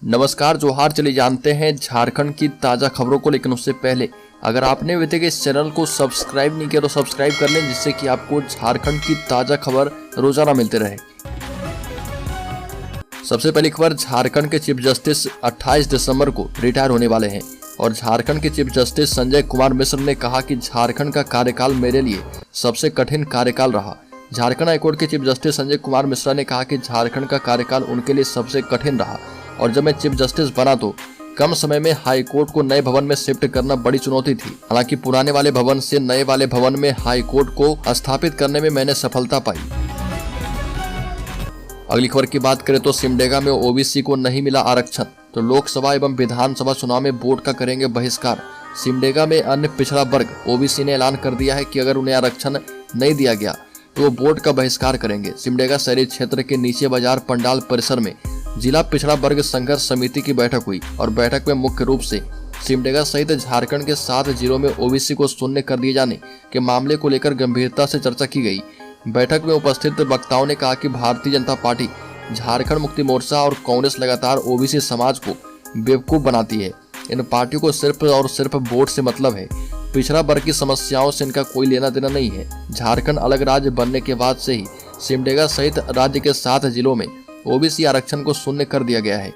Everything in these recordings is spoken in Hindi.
नमस्कार जोहार। चलिए जानते हैं झारखंड की ताज़ा खबरों को, लेकिन उससे पहले अगर आपने अभी तक इस चैनल को सब्सक्राइब नहीं किया तो सब्सक्राइब कर लें, जिससे कि आपको झारखंड की ताज़ा खबर रोजाना मिलते रहे। सबसे पहली खबर, झारखंड के चीफ जस्टिस 28 दिसंबर को रिटायर होने वाले हैं और झारखंड के चीफ जस्टिस संजय कुमार मिश्र ने कहा कि झारखंड का कार्यकाल मेरे लिए सबसे कठिन कार्यकाल रहा। झारखंड हाईकोर्ट के चीफ जस्टिस संजय कुमार मिश्रा ने कहा कि झारखंड का कार्यकाल उनके लिए सबसे कठिन रहा और जब मैं चीफ जस्टिस बना तो कम समय में हाई कोर्ट को नए भवन में शिफ्ट करना बड़ी चुनौती थी। हालांकि पुराने वाले भवन से नए वाले भवन में हाई कोर्ट को स्थापित करने में मैंने सफलता पाई। अगली खबर की बात करें तो सिमडेगा में ओबीसी को नहीं मिला आरक्षण तो लोकसभा एवं विधानसभा चुनाव में बोर्ड का करेंगे बहिष्कार। सिमडेगा में अन्य पिछड़ा वर्ग ओबीसी ने ऐलान कर दिया है कि अगर उन्हें आरक्षण नहीं दिया गया तो वो बोर्ड का बहिष्कार करेंगे। सिमडेगा शहरी क्षेत्र के नीचे बाजार पंडाल परिसर में जिला पिछड़ा वर्ग संघर्ष समिति की बैठक हुई और बैठक में मुख्य रूप से सिमडेगा सहित झारखंड के 7 जिलों में ओबीसी को शून्य कर दिए जाने के मामले को लेकर गंभीरता से चर्चा की गई। बैठक में उपस्थित वक्ताओं ने कहा कि भारतीय जनता पार्टी, झारखंड मुक्ति मोर्चा और कांग्रेस लगातार ओबीसी समाज को बेवकूफ बनाती है। इन पार्टियों को सिर्फ और सिर्फ वोट से मतलब है, पिछड़ा वर्ग की समस्याओं से इनका कोई लेना देना नहीं है। झारखंड अलग राज्य बनने के बाद से ही सिमडेगा सहित राज्य के 7 जिलों में ओबीसी आरक्षण को शून्य कर दिया गया है।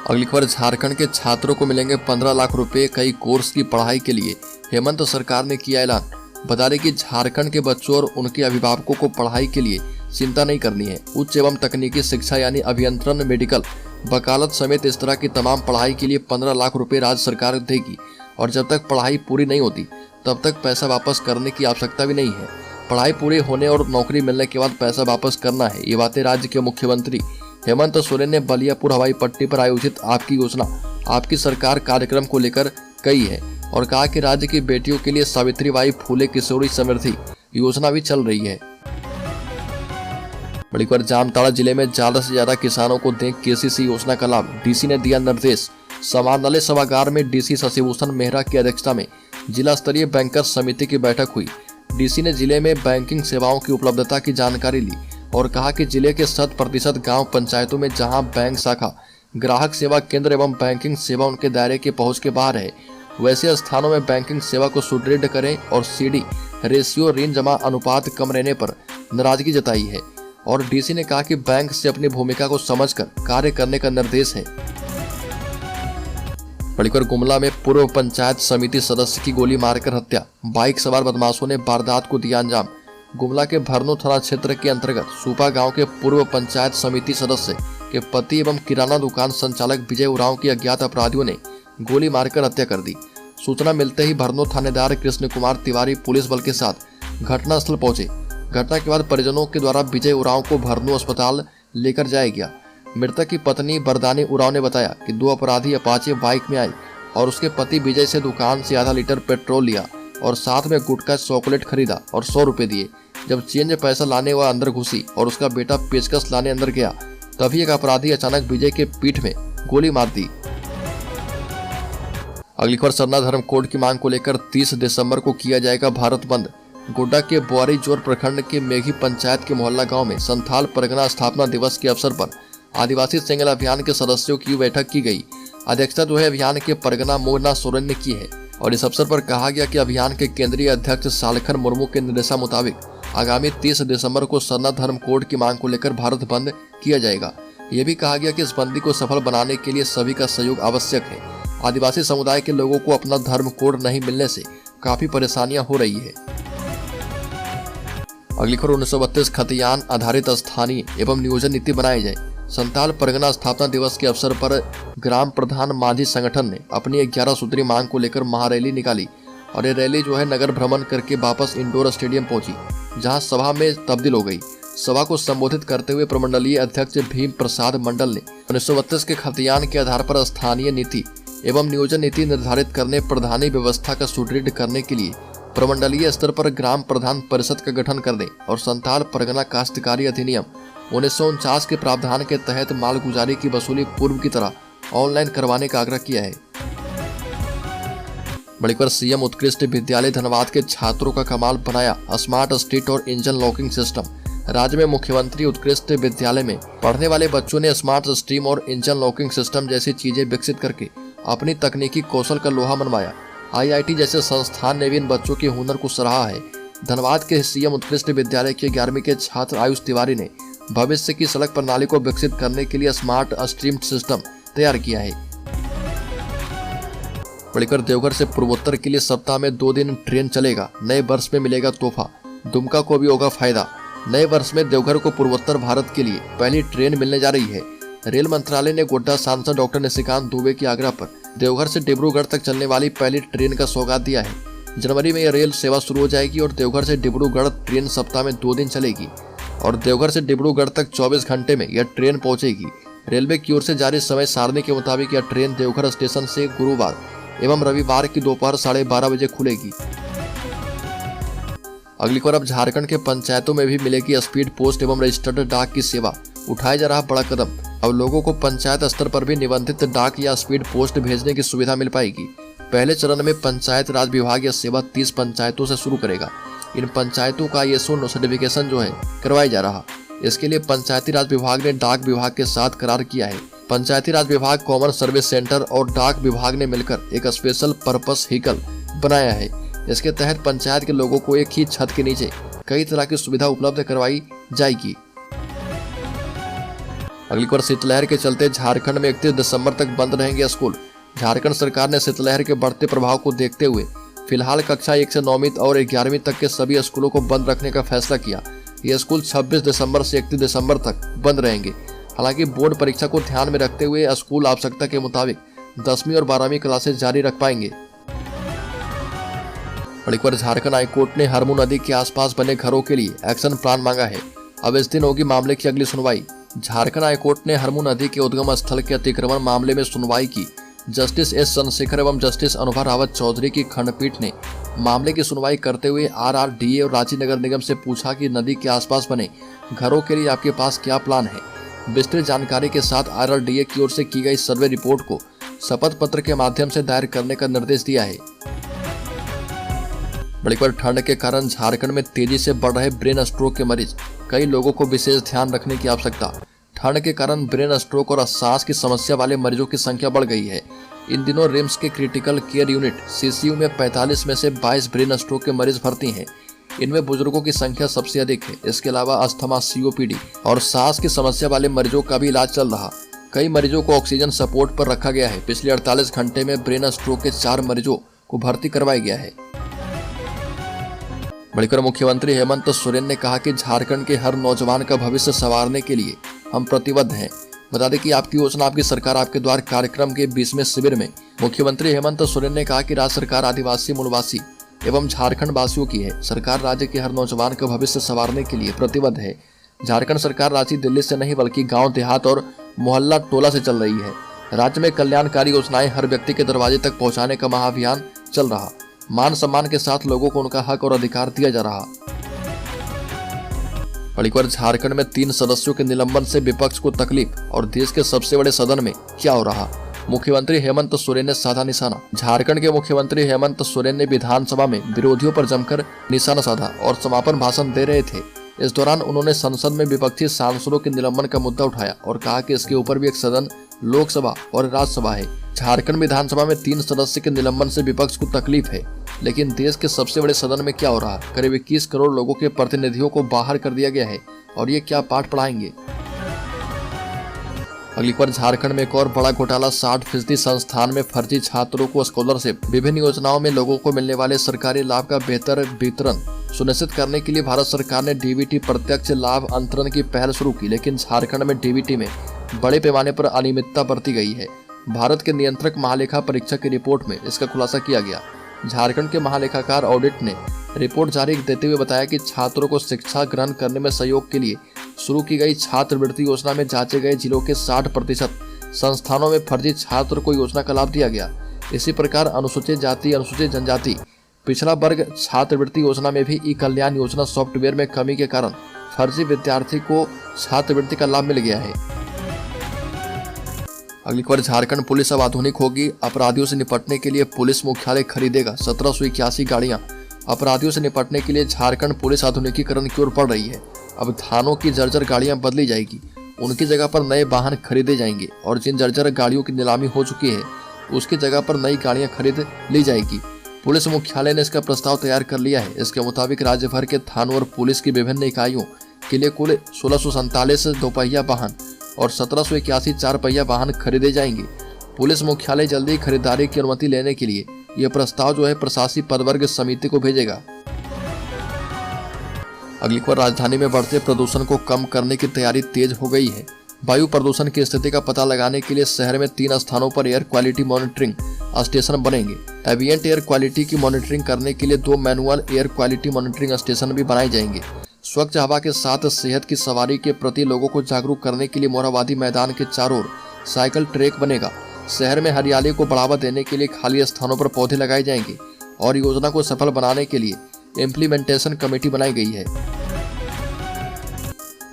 अगली खबर, झारखंड के छात्रों को मिलेंगे 15 लाख रुपए कई कोर्स की पढ़ाई के लिए, हेमंत सरकार ने किया ऐलान। बता दें कि झारखंड के बच्चों और उनके अभिभावकों को पढ़ाई के लिए चिंता नहीं करनी है। उच्च एवं तकनीकी शिक्षा यानी अभियंत्रण, मेडिकल, वकालत समेत इस तरह की तमाम पढ़ाई के लिए 15 लाख रुपए राज्य सरकार देगी और जब तक पढ़ाई पूरी नहीं होती तब तक पैसा वापस करने की आवश्यकता भी नहीं है। पढ़ाई पूरी होने और नौकरी मिलने के बाद पैसा वापस करना है। ये बातें राज्य के मुख्यमंत्री हेमंत सोरेन ने बलियापुर हवाई पट्टी पर आयोजित आपकी योजना आपकी सरकार कार्यक्रम को लेकर कही है और कहा कि राज्य की बेटियों के लिए सावित्रीबाई फूले किशोरी समृद्धि योजना भी चल रही है। बड़ी खबर, जामताड़ा जिले में ज्यादा से ज्यादा किसानों को दें केसीसी योजना का लाभ, डीसी ने दिया निर्देश। समाहरणालय सभागार में डीसी शशिभूषण मेहरा की अध्यक्षता में जिला स्तरीय बैंकर्स समिति की बैठक हुई। डीसी ने जिले में बैंकिंग सेवाओं की उपलब्धता की जानकारी ली और कहा कि जिले के 100% गांव पंचायतों में जहां बैंक शाखा, ग्राहक सेवा केंद्र एवं बैंकिंग सेवा उनके दायरे के पहुंच के बाहर है, वैसे स्थानों में बैंकिंग सेवा को सुदृढ़ करें और सीडी रेशियो ऋण जमा अनुपात कम रहने पर नाराजगी जताई है और डीसी ने कहा कि बैंक से अपनी भूमिका को समझकर कार्य करने का निर्देश है। बड़ीकर गुमला में पूर्व पंचायत समिति सदस्य की गोली मारकर हत्या, बाइक सवार बदमाशों ने वारदात को दिया अंजाम। गुमला के भरनो थाना क्षेत्र के अंतर्गत सूपा गांव के पूर्व पंचायत समिति सदस्य के पति एवं किराना दुकान संचालक विजय उरांव की अज्ञात अपराधियों ने गोली मारकर हत्या कर दी। सूचना मिलते ही भरनो थानेदार कृष्ण कुमार तिवारी पुलिस बल के साथ घटनास्थल पहुंचे। घटना के बाद परिजनों के द्वारा विजय उरांव को भरनो अस्पताल लेकर जाया गया। मृतक की पत्नी बरदानी उरांव ने बताया कि 2 अपराधी अपाचे बाइक में आए और उसके पति विजय से दुकान से आधा लीटर पेट्रोल लिया और साथ में गुटखा चॉकलेट खरीदा और 100 रुपए दिए। जब चेंज पैसा लाने वह अंदर घुसी और उसका बेटा पेचकस लाने अंदर गया, तभी एक अपराधी अचानक विजय के पीठ में गोली मार दी। अगली खबर, सरना धर्म कोड की मांग को लेकर 30 दिसंबर को किया जाएगा भारत बंद। गोड्डा के बोआरी जोर प्रखंड के मेघी पंचायत के मोहल्ला गांव में संथाल परगना स्थापना दिवस के अवसर पर आदिवासी सेंगल अभियान के सदस्यों की बैठक की गई। अध्यक्षता जो है अभियान के परगना मोहना सोरेन ने की है और इस अवसर पर कहा गया कि अभियान के केंद्रीय अध्यक्ष सालखन मुर्मू के निर्देशा मुताबिक आगामी 30 दिसंबर को सरना धर्म कोड की मांग को लेकर भारत बंद किया जाएगा। ये भी कहा गया कि इस बंदी को सफल बनाने के लिए सभी का सहयोग आवश्यक है। आदिवासी समुदाय के लोगों को अपना धर्म कोड नहीं मिलने से काफी परेशानियां हो रही है। अगली खबर, 1932 खतियान आधारित स्थानीय एवं नियोजन नीति बनाई जाए। संथाल परगना स्थापना दिवस के अवसर पर ग्राम प्रधान माझी संगठन ने अपनी 11 सूत्री मांग को लेकर महारैली निकाली और ये रैली जो है नगर भ्रमण करके वापस इंडोर स्टेडियम पहुंची, जहां सभा में तब्दील हो गई। सभा को संबोधित करते हुए प्रमंडलीय अध्यक्ष भीम प्रसाद मंडल ने 1932 के खतियान के आधार पर स्थानीय नीति एवं नियोजन नीति निर्धारित करने, प्रधानी व्यवस्था का सुदृढ़ करने के लिए प्रमंडलीय स्तर पर ग्राम प्रधान परिषद का गठन करने और संथाल परगना काश्तकारी अधिनियम 1949 के प्रावधान के तहत मालगुजारी की वसूली पूर्व की तरह ऑनलाइन करवाने का आग्रह किया है। बड़ीकर सीएम उत्कृष्ट विद्यालय धनबाद के छात्रों का कमाल बनाया स्मार्ट स्ट्रीट और इंजन लॉकिंग सिस्टम। राज्य में मुख्यमंत्री उत्कृष्ट विद्यालय में पढ़ने वाले बच्चों ने स्मार्ट स्ट्रीम और इंजन लॉकिंग सिस्टम जैसी चीजें विकसित करके अपनी तकनीकी कौशल का लोहा मनवाया। IIT जैसे संस्थान ने भी इन बच्चों के हुनर को सराहा है। धनबाद के CM उत्कृष्ट विद्यालय के 11वीं के छात्र आयुष तिवारी ने भविष्य की सड़क प्रणाली को विकसित करने के लिए स्मार्ट स्ट्रीम सिस्टम तैयार किया है। बढ़कर देवघर से पूर्वोत्तर के लिए सप्ताह में 2 दिन ट्रेन चलेगा, नए वर्ष में मिलेगा तोहफा, दुमका को भी होगा फायदा। नए वर्ष में देवघर को पूर्वोत्तर भारत के लिए पहली ट्रेन मिलने जा रही है। रेल मंत्रालय ने गोड्डा सांसद डॉक्टर निशिकांत दुबे के आग्रह पर देवघर से डिब्रूगढ़ तक चलने वाली पहली ट्रेन का सौगात दिया है। जनवरी में यह रेल सेवा शुरू हो जाएगी और देवघर से डिब्रूगढ़ ट्रेन सप्ताह में 2 दिन चलेगी और देवघर से डिब्रूगढ़ तक 24 घंटे में यह ट्रेन पहुंचेगी। रेलवे की ओर से जारी समय सारणी के मुताबिक यह ट्रेन देवघर स्टेशन से गुरुवार एवं रविवार की दोपहर 12:30 बजे खुलेगी। अगली बार अब झारखंड के पंचायतों में भी मिलेगी स्पीड पोस्ट एवं रजिस्टर्ड डाक की सेवा, उठाया जा रहा बड़ा कदम। अब लोगों को पंचायत स्तर पर भी निबंधित डाक या स्पीड पोस्ट भेजने की सुविधा मिल पाएगी। पहले चरण में पंचायत राज विभाग यह सेवा 30 पंचायतों से शुरू करेगा। इन पंचायतों का ISO सर्टिफिकेशन जो है करवाया जा रहा। इसके लिए पंचायती राज विभाग ने डाक विभाग के साथ करार किया है। पंचायती राज विभाग, कॉमन सर्विस सेंटर और डाक विभाग ने मिलकर एक स्पेशल पर्पस व्हीकल बनाया है। इसके तहत पंचायत के लोगों को एक ही छत के नीचे कई तरह की सुविधा उपलब्ध करवाई जाएगी। अगली बार शीतलहर के चलते झारखंड में 31 दिसंबर तक बंद रहेंगे स्कूल। झारखंड सरकार ने शीतलहर के बढ़ते प्रभाव को देखते हुए फिलहाल कक्षा 1 से 9वीं और 11वीं तक के सभी स्कूलों को बंद रखने का फैसला किया। ये स्कूल 26 दिसंबर से 31 दिसंबर तक बंद रहेंगे। हालांकि बोर्ड परीक्षा को ध्यान में रखते हुए स्कूल आवश्यकता के मुताबिक 10वीं और 12वीं क्लासेस जारी रख पाएंगे। और एक बार झारखंड हाईकोर्ट ने हरमू नदी के आसपास बने घरों के लिए एक्शन प्लान मांगा है। अब इस दिन होगी मामले की अगली सुनवाई। झारखंड हाईकोर्ट ने हरमू नदी के उद्गम स्थल के अतिक्रमण मामले में सुनवाई की। जस्टिस S चंद्रशेखर एवं जस्टिस अनुभा रावत चौधरी की खंडपीठ ने मामले की सुनवाई करते हुए RRDA और रांची नगर निगम से पूछा कि नदी के आसपास बने घरों के लिए आपके पास क्या प्लान है। विस्तृत जानकारी के साथ RRDA की ओर से की गई सर्वे रिपोर्ट को शपथ पत्र के माध्यम से दायर करने का निर्देश दिया है। बड़ी पर ठंड के कारण झारखंड में तेजी से बढ़ रहे ब्रेन स्ट्रोक के मरीज, कई लोगों को विशेष ध्यान रखने की आवश्यकता। ठंड के कारण ब्रेन स्ट्रोक और सांस की समस्या वाले मरीजों की संख्या बढ़ गई है। इन दिनों रिम्स के क्रिटिकल केयर यूनिट CCU में 45 में से 22 ब्रेन स्ट्रोक के मरीज भर्ती हैं। इनमें बुजुर्गों की संख्या सबसे अधिक है। इसके अलावा अस्थमा, COPD और सांस की समस्या वाले मरीजों का भी इलाज चल रहा। कई मरीजों को ऑक्सीजन सपोर्ट पर रखा गया है। पिछले 48 घंटे में ब्रेन स्ट्रोक के 4 मरीजों को भर्ती करवाया गया है। बढ़कर मुख्यमंत्री हेमंत सोरेन ने कहा कि झारखंड के हर नौजवान का भविष्य संवारने के लिए हम प्रतिबद्ध हैं। बता दें कि आपकी योजना आपकी सरकार आपके द्वार कार्यक्रम के 20वें शिविर में मुख्यमंत्री हेमंत सोरेन ने कहा कि राज्य सरकार आदिवासी, मूलवासी एवं झारखंड वासियों की है। सरकार राज्य के हर नौजवान का भविष्य संवारने के लिए प्रतिबद्ध है। झारखंड सरकार रांची, दिल्ली से नहीं बल्कि गाँव, देहात और मोहल्ला, टोला से चल रही है। राज्य में कल्याणकारी योजनाएं हर व्यक्ति के दरवाजे तक पहुँचाने का महाअभियान चल रहा। मान सम्मान के साथ लोगों को उनका हक और अधिकार दिया जा रहा। पर झारखंड में 3 सदस्यों के निलंबन से विपक्ष को तकलीफ और देश के सबसे बड़े सदन में क्या हो रहा। मुख्यमंत्री हेमंत सोरेन ने साधा निशाना। झारखंड के मुख्यमंत्री हेमंत सोरेन ने विधानसभा में विरोधियों पर जमकर निशाना साधा और समापन भाषण दे रहे थे। इस दौरान उन्होंने संसद में विपक्षी सांसदों के निलंबन का मुद्दा उठाया और कहा कि इसके ऊपर भी एक सदन लोकसभा और राज्यसभा है। झारखंड विधानसभा में 3 सदस्य के निलंबन से विपक्ष को तकलीफ है, लेकिन देश के सबसे बड़े सदन में क्या हो रहा। करीब 21 करोड़ लोगों के प्रतिनिधियों को बाहर कर दिया गया है और ये क्या पाठ पढ़ाएंगे। अगली बार झारखंड में एक और बड़ा घोटाला। 60% संस्थान में फर्जी छात्रों को स्कॉलरशिप। विभिन्न योजनाओं में लोगों को मिलने वाले सरकारी लाभ का बेहतर वितरण सुनिश्चित करने के लिए भारत सरकार ने DBT प्रत्यक्ष लाभ अंतरण की पहल शुरू की, लेकिन झारखंड में DBT में बड़े पैमाने पर अनियमितता बरती गई है। भारत के नियंत्रक महालेखा परीक्षक की रिपोर्ट में इसका खुलासा किया गया। झारखंड के महालेखाकार ऑडिट ने रिपोर्ट जारी देते हुए बताया कि छात्रों को शिक्षा ग्रहण करने में सहयोग के लिए शुरू की गई छात्रवृत्ति योजना में जांचे गए जिलों के 60% संस्थानों में फर्जी छात्र को योजना का लाभ दिया गया। इसी प्रकार अनुसूचित जाति, अनुसूचित जनजाति, पिछड़ा वर्ग छात्रवृत्ति योजना में भी ई कल्याण योजना सॉफ्टवेयर में कमी के कारण फर्जी विद्यार्थी को छात्रवृत्ति का लाभ मिल गया है। अगली बार झारखंड पुलिस अब आधुनिक होगी। अपराधियों से निपटने के लिए पुलिस मुख्यालय खरीदेगा 1781 गाड़ियां। अपराधियों से निपटने के लिए झारखंड पुलिस आधुनिकीकरण की ओर बढ़ रही है। अब थानों की जर्जर गाड़ियां बदली जाएगी, उनकी जगह पर नए वाहन खरीदे जाएंगे और जिन जर्जर गाड़ियों की नीलामी हो चुकी है उसकी जगह पर नई गाड़ियां खरीद ली जाएगी। पुलिस मुख्यालय ने इसका प्रस्ताव तैयार कर लिया है। इसके मुताबिक राज्य भर के थानों और पुलिस की विभिन्न इकाइयों के लिए कुल 1647 दोपहिया वाहन और 1781 चार पहिया वाहन खरीदे जाएंगे। पुलिस मुख्यालय जल्दी खरीदारी की अनुमति लेने के लिए यह प्रस्ताव जो है प्रशासनिक पदवर्ग समिति को भेजेगा। अगली खबर, राजधानी में बढ़ते प्रदूषण को कम करने की तैयारी तेज हो गई है। वायु प्रदूषण की स्थिति का पता लगाने के लिए शहर में 3 स्थानों पर एयर क्वालिटी मॉनिटरिंग स्टेशन बनेंगे। एविएंट एयर क्वालिटी की मॉनिटरिंग करने के लिए 2 manual air quality monitoring station भी बनाए जाएंगे। स्वच्छ हवा के साथ सेहत की सवारी के प्रति लोगों को जागरूक करने के लिए मोरहाबादी मैदान के चारों ओर साइकिल ट्रैक बनेगा। शहर में हरियाली को बढ़ावा देने के लिए खाली स्थानों पर पौधे लगाए जाएंगे और योजना को सफल बनाने के लिए इम्प्लीमेंटेशन कमेटी बनाई गई है।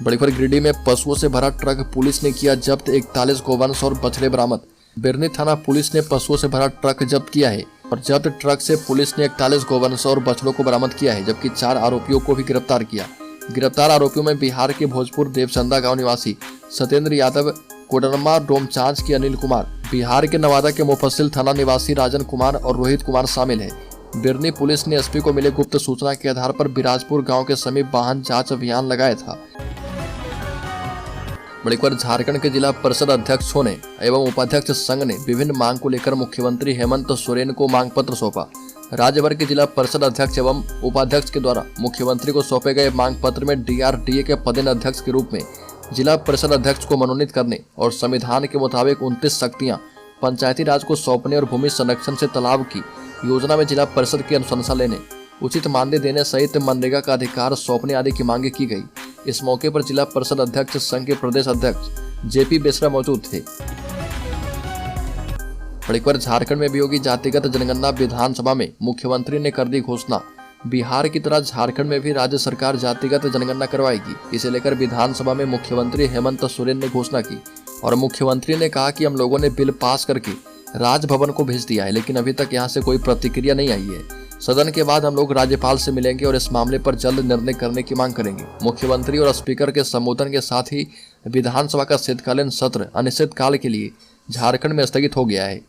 बड़ी खबर, गिरिडीह में पशुओं से भरा ट्रक पुलिस ने किया जब्त, 41 गोवंश और बछड़े बरामद। बिरनी थाना पुलिस ने पशुओं से भरा ट्रक जब्त किया है और जब्त ट्रक से पुलिस ने 41 गोवंश और बछड़ों को बरामद किया है, जबकि 4 आरोपियों को भी गिरफ्तार किया। गिरफ्तार आरोपियों में बिहार के भोजपुर देवचंदा गांव निवासी सत्येंद्र यादव, कोडरमा डोमचांच के अनिल कुमार, बिहार के नवादा के मुफस्सिल थाना निवासी राजन कुमार और रोहित कुमार शामिल है। बिरनी पुलिस ने एसपी को मिले गुप्त सूचना के आधार पर बिराजपुर गांव के समीप वाहन जांच अभियान लगाया था। बड़ी खबर, झारखंड के जिला परिषद अध्यक्ष होने एवं उपाध्यक्ष संघ ने विभिन्न मांग को लेकर मुख्यमंत्री हेमंत सोरेन को मांग पत्र सौंपा। राज्य भर के जिला परिषद अध्यक्ष एवं उपाध्यक्ष के द्वारा मुख्यमंत्री को सौंपे गए मांग पत्र में डीआरडीए के पदेन अध्यक्ष के रूप में जिला परिषद अध्यक्ष को मनोनीत करने और संविधान के मुताबिक 29 शक्तियां पंचायती राज को सौंपने और भूमि संरक्षण से तालाब की योजना में जिला परिषद की अनुशंसा लेने, उचित मानदेय देने सहित मनरेगा का अधिकार सौंपने आदि की मांगे की गई। इस मौके पर जिला परिषद अध्यक्ष संघ के प्रदेश अध्यक्ष जेपी बेसरा मौजूद थे। बड़ी खबर, झारखंड में भी होगी जातिगत जनगणना, विधानसभा में मुख्यमंत्री ने कर दी घोषणा। बिहार की तरह झारखंड में भी राज्य सरकार जातिगत जनगणना करवाएगी। इसे लेकर विधानसभा में मुख्यमंत्री हेमंत सोरेन ने घोषणा की और मुख्यमंत्री ने कहा कि हम लोगों ने बिल पास करके राजभवन को भेज दिया है, लेकिन अभी तक यहां से कोई प्रतिक्रिया नहीं आई है। सदन के बाद हम लोग राज्यपाल से मिलेंगे और इस मामले पर जल्द निर्णय करने की मांग करेंगे। मुख्यमंत्री और स्पीकर के संबोधन के साथ ही विधानसभा का शीतकालीन सत्र अनिश्चितकाल के लिए झारखंड में स्थगित हो गया है।